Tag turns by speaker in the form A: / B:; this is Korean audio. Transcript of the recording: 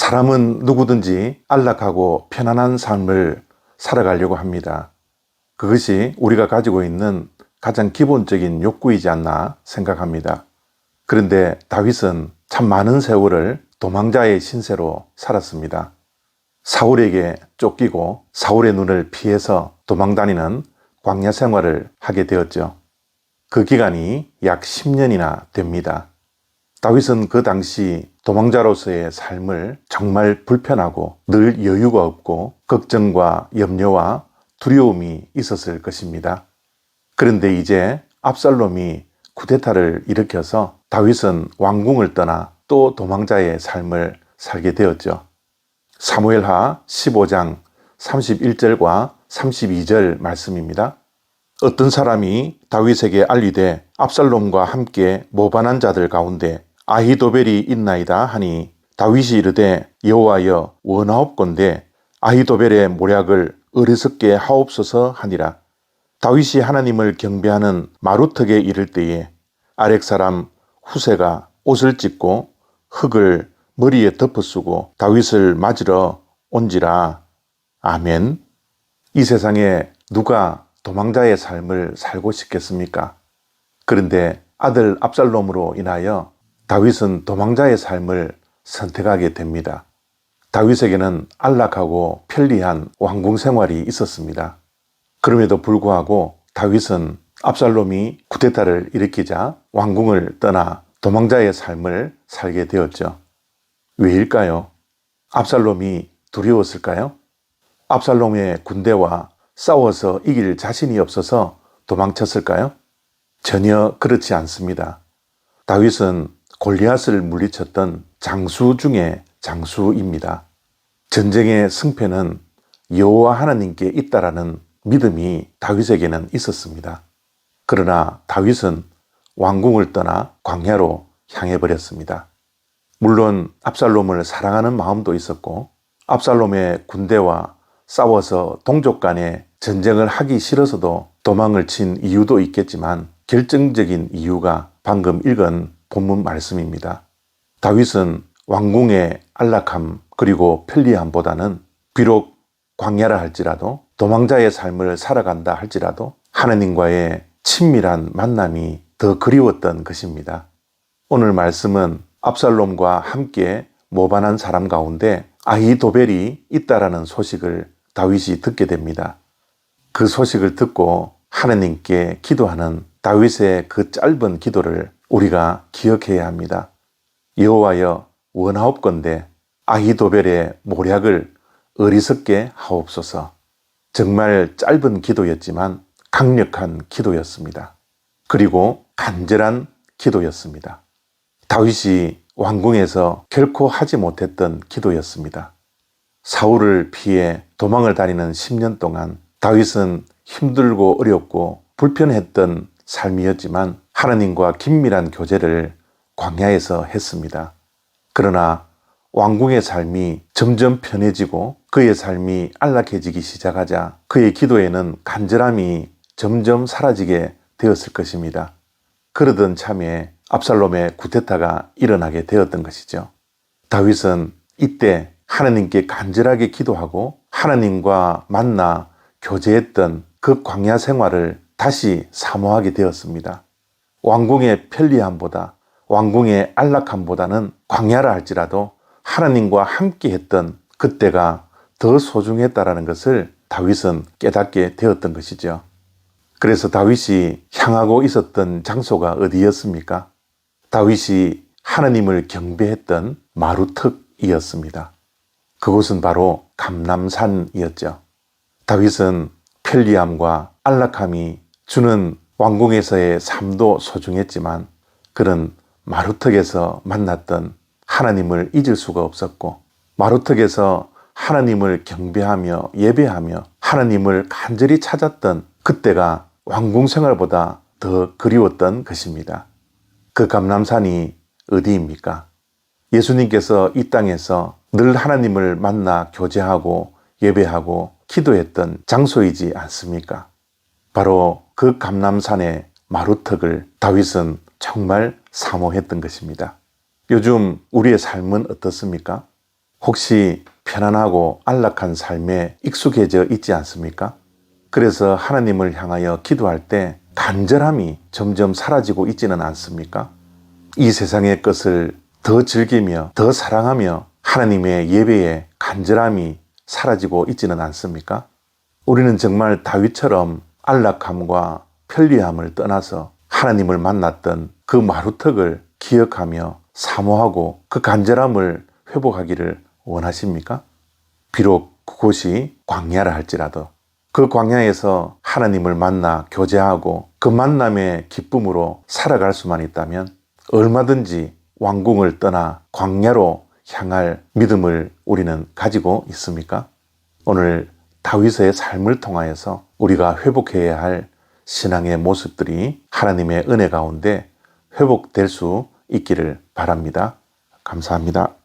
A: 사람은 누구든지 안락하고 편안한 삶을 살아가려고 합니다. 그것이 우리가 가지고 있는 가장 기본적인 욕구이지 않나 생각합니다. 그런데 다윗은 참 많은 세월을 도망자의 신세로 살았습니다. 사울에게 쫓기고 사울의 눈을 피해서 도망다니는 광야 생활을 하게 되었죠. 그 기간이 약 10년이나 됩니다. 다윗은 그 당시 도망자로서의 삶을 정말 불편하고 늘 여유가 없고 걱정과 염려와 두려움이 있었을 것입니다. 그런데 이제 압살롬이 쿠데타를 일으켜서 다윗은 왕궁을 떠나 또 도망자의 삶을 살게 되었죠. 사무엘하 15장 31절과 32절 말씀입니다. 어떤 사람이 다윗에게 알리되 압살롬과 함께 모반한 자들 가운데 아히도벨이 있나이다 하니 다윗이 이르되 여호와여 원하옵건대 아히도벨의 모략을 어리석게 하옵소서 하니라. 다윗이 하나님을 경배하는 마루턱에 이를 때에 아렉 사람 후세가 옷을 찢고 흙을 머리에 덮어쓰고 다윗을 맞으러 온지라. 아멘. 이 세상에 누가 도망자의 삶을 살고 싶겠습니까? 그런데 아들 압살롬으로 인하여 다윗은 도망자의 삶을 선택하게 됩니다. 다윗에게는 안락하고 편리한 왕궁 생활이 있었습니다. 그럼에도 불구하고 다윗은 압살롬이 쿠데타를 일으키자 왕궁을 떠나 도망자의 삶을 살게 되었죠. 왜일까요? 압살롬이 두려웠을까요? 압살롬의 군대와 싸워서 이길 자신이 없어서 도망쳤을까요? 전혀 그렇지 않습니다. 다윗은 골리앗을 물리쳤던 장수 중에 장수입니다. 전쟁의 승패는 여호와 하나님께 있다라는 믿음이 다윗에게는 있었습니다. 그러나 다윗은 왕궁을 떠나 광야로 향해 버렸습니다. 물론 압살롬을 사랑하는 마음도 있었고 압살롬의 군대와 싸워서 동족 간에 전쟁을 하기 싫어서도 도망을 친 이유도 있겠지만 결정적인 이유가 방금 읽은 본문 말씀입니다. 다윗은 왕궁의 안락함 그리고 편리함보다는 비록 광야라 할지라도 도망자의 삶을 살아간다 할지라도 하나님과의 친밀한 만남이 더 그리웠던 것입니다. 오늘 말씀은 압살롬과 함께 모반한 사람 가운데 아히도벨이 있다라는 소식을 다윗이 듣게 됩니다. 그 소식을 듣고 하나님께 기도하는 다윗의 그 짧은 기도를 우리가 기억해야 합니다. 여호와여 원하옵건대 아히도벨의 모략을 어리석게 하옵소서. 정말 짧은 기도였지만 강력한 기도였습니다. 그리고 간절한 기도였습니다. 다윗이 왕궁에서 결코 하지 못했던 기도였습니다. 사울을 피해 도망을 다니는 10년 동안 다윗은 힘들고 어렵고 불편했던 삶이었지만 하나님과 긴밀한 교제를 광야에서 했습니다. 그러나 왕궁의 삶이 점점 편해지고 그의 삶이 안락해지기 시작하자 그의 기도에는 간절함이 점점 사라지게 되었을 것입니다. 그러던 참에 압살롬의 쿠데타가 일어나게 되었던 것이죠. 다윗은 이때 하나님께 간절하게 기도하고 하나님과 만나 교제했던 그 광야 생활을 다시 사모하게 되었습니다. 왕궁의 편리함보다 왕궁의 안락함보다는 광야라 할지라도 하나님과 함께 했던 그때가 더 소중했다라는 것을 다윗은 깨닫게 되었던 것이죠. 그래서 다윗이 향하고 있었던 장소가 어디였습니까? 다윗이 하나님을 경배했던 마루턱이었습니다. 그곳은 바로 감람산이었죠. 다윗은 편리함과 안락함이 주는 왕궁에서의 삶도 소중했지만 그런 마루턱에서 만났던 하나님을 잊을 수가 없었고 마루턱에서 하나님을 경배하며 예배하며 하나님을 간절히 찾았던 그때가 왕궁 생활보다 더 그리웠던 것입니다. 그 감람산이 어디입니까? 예수님께서 이 땅에서 늘 하나님을 만나 교제하고 예배하고 기도했던 장소이지 않습니까? 바로 그 감람산의 마루턱을 다윗은 정말 사모했던 것입니다. 요즘 우리의 삶은 어떻습니까? 혹시 편안하고 안락한 삶에 익숙해져 있지 않습니까? 그래서 하나님을 향하여 기도할 때 간절함이 점점 사라지고 있지는 않습니까? 이 세상의 것을 더 즐기며 더 사랑하며 하나님의 예배에 간절함이 사라지고 있지는 않습니까? 우리는 정말 다윗처럼 안락함과 편리함을 떠나서 하나님을 만났던 그 마루턱을 기억하며 사모하고 그 간절함을 회복하기를 원하십니까? 비록 그곳이 광야라 할지라도 그 광야에서 하나님을 만나 교제하고 그 만남의 기쁨으로 살아갈 수만 있다면 얼마든지 왕궁을 떠나 광야로 향할 믿음을 우리는 가지고 있습니까? 오늘 다윗의 삶을 통하여서 우리가 회복해야 할 신앙의 모습들이 하나님의 은혜 가운데 회복될 수 있기를 바랍니다. 감사합니다.